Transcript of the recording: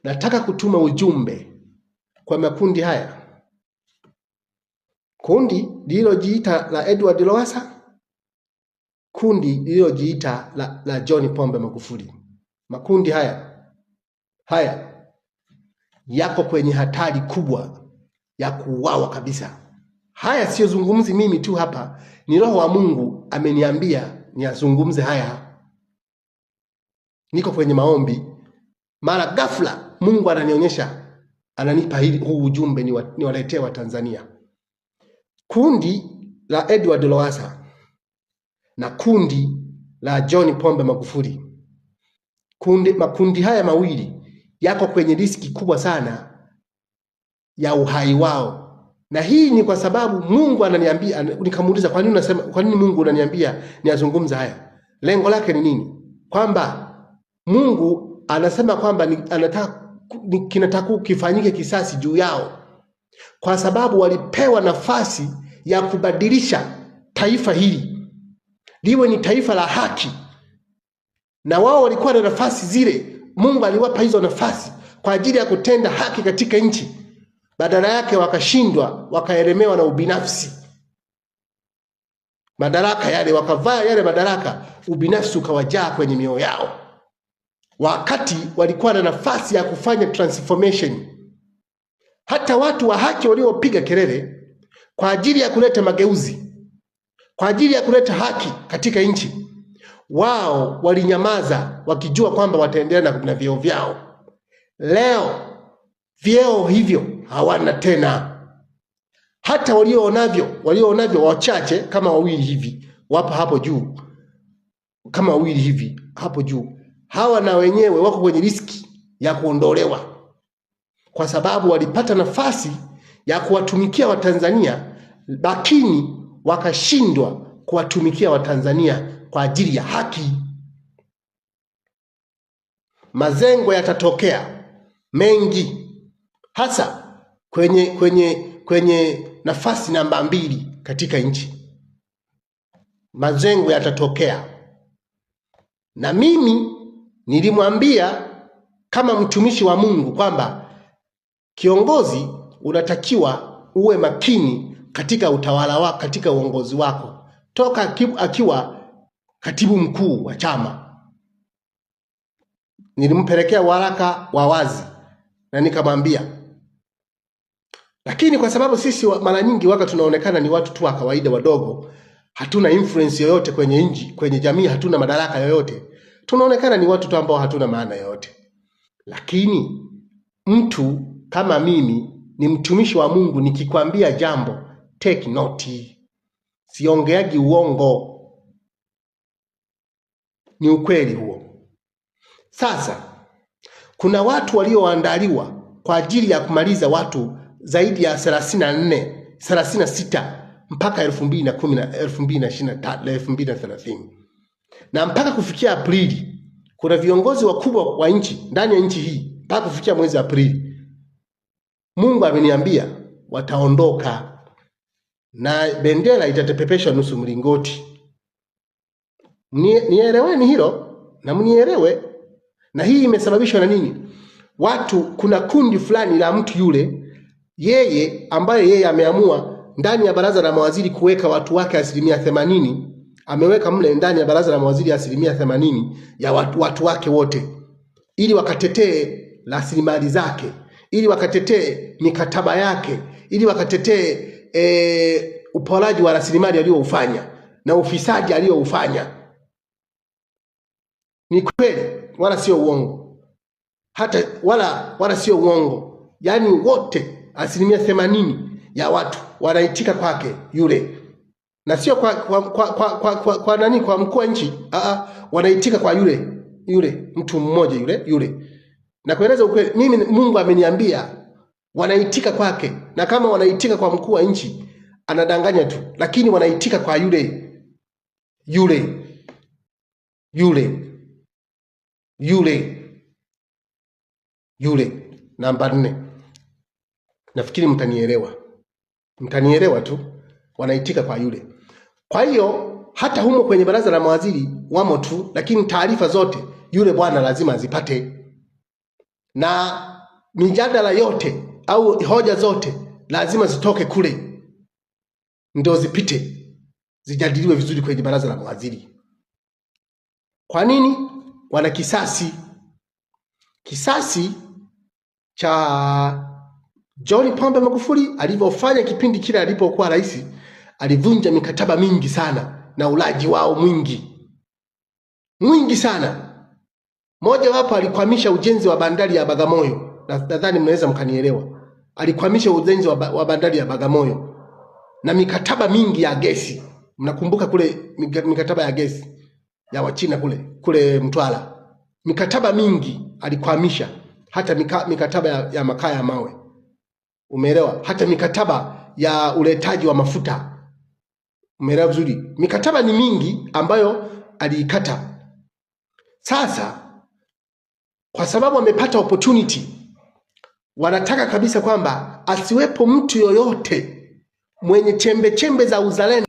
nataka kutuma ujumbe kwa makundi haya. Kundi lililojiita la Edward Lowassa, kundi lililojiita la John Pombe Magufuli. Makundi haya yako kwenye hatari kubwa ya kuuawa kabisa. Haya sio zungumzi mimi tu hapa, ni Roho wa Mungu ameniambia niazungumze haya. Niko kwenye maombi, mara ghafla Mungu ananionyesha, ananipa huu ujumbe niwaletee wa Tanzania. Kundi la Edward Lowassa na kundi la John Pombe Magufuli, makundi haya mawili yako kwenye riski kubwa sana ya uhai wao. Na hii ni kwa sababu Mungu ananiambia, nikamuuliza kwa nini Mungu unaniambia niazungumza haya? Lengo lake ni nini? Kwamba Mungu anasema kwamba kinataka kifanyike kisasi juu yao, kwa sababu walipewa nafasi ya kubadilisha taifa hili liwe ni taifa la haki, na wao walikuwa na nafasi zile. Mungu aliwapa hizo nafasi kwa ajili ya kutenda haki katika nchi. Badala yake wakashindwa, wakaelemewa na ubinafsi. Madaraka yale, wakavaa yale madaraka, ubinafsi ukawajaa kwenye mioyo yao, wakati walikuwa na nafasi ya kufanya transformation. Hata watu wa haki waliopiga kelele kwa ajili ya kuleta mageuzi, kwa ajili ya kuleta haki katika nchi, wao walinyamaza wakijua kwamba wataendelea na vyeo vyao. Leo vyeo hivyo hawana tena. Hata walioonavyo wachache kama wawili hivi wapo hapo juu, kama wawili hivi hapo juu, hawa na wenyewe wako kwenye riski ya kuondolewa, kwa sababu walipata nafasi ya kuwatumikia Watanzania, lakini wakashindwa kuwatumikia Watanzania kwa ajili ya haki. Mazengo yatatokea mengi, hasa kwenye nafasi namba 2 katika nchi. Mazengo yatatokea, na mimi nilimwambia kama mtumishi wa Mungu kwamba kiongozi unatakiwa uwe makini katika utawala wako, katika uongozi wako, toka akiwa katibu mkuu wa chama. Nilimpelekea waraka wa wazi na nikamwambia, lakini kwa sababu sisi mara nyingi waka tunaonekana ni watu tu wa kawaida wadogo, hatuna influence yoyote kwenye nchi, kwenye jamii, hatuna madaraka yoyote, tunaonekana ni watu tu ambao hatuna maana yoyote. Lakini mtu kama mimi ni mtumishi wa Mungu, nikikwambia jambo take note, siongeagi uongo, ni ukweli huo. Sasa kuna watu walioandaliwa kwa ajili ya kumaliza watu zaidi ya 36 mpaka 2030, na mpaka kufikia Aprili kuna viongozi wakubwa wa nchi ndani ya nchi hii. Mpaka kufikia mwezi Aprili Mungu ameniambia wataondoka na bendera itatepepeshwa nusu mlingoti. Nieleweni hilo na mnielewe. Na hii imesababishwa na nini? Kuna kundi fulani la mtu yule, ambaye ameamua ndani ya baraza la mawaziri kuweka watu wake 80%. Ameweka mle ndani ya baraza la mawaziri 80% ya watu wake wote, ili wakatetee rasilimali zake, ili wakatetee mikataba yake, ili wakatetee uporaji wa rasilimali aliyoufanya na ufisadi aliyoufanya. Ni kweli, wala sio uongo. Wala sio uongo. Yaani wote 80% ya watu wanaitika kwake yule. Na sio kwa nani, kwa mkuu wa nchi, wanaitika kwa yule mtu mmoja yule. Na kueleza ukweli, mimi Mungu ameniambia wanaitika kwake, na kama wanaitika kwa mkuu wa nchi anadanganya tu, lakini wanaitika kwa yule namba 4. Nafikiri mtanielewa tu, wanaitika kwa yule. Kwa hiyo hata humo kwenye baraza la mawaziri wamo tu, lakini taarifa zote yule bwana lazima azipate. na mijadala yote au hoja zote lazima zitoke kule ndio zipite, zijadiliwe vizuri kwenye baraza la mawaziri. Kwa nini? Wana kisasi. Kisasi cha John Pombe Magufuli alivyofanya kipindi kile alipokuwa rais, alivunja mikataba mingi sana na ulaji wao mwingi sana. Moja wapo alikwamisha ujenzi wa bandari ya Bagamoyo. Nadhani mnaweza mkanielewa. Alikwamisha ujenzi wa bandari ya Bagamoyo na mikataba mingi ya gesi. Mnakumbuka kule mikataba ya gesi ya Wachina kule Mtwara. Mikataba mingi alikwamisha, hata mikataba ya makaa ya mawe. Umeelewa? Hata mikataba ya uletaji wa mafuta. Umeelewa vizuri? Mikataba ni mingi ambayo aliikata. Sasa kwa sababu amepata opportunity, wanataka kabisa kwamba asiwepo mtu yoyote mwenye chembe za uzalendo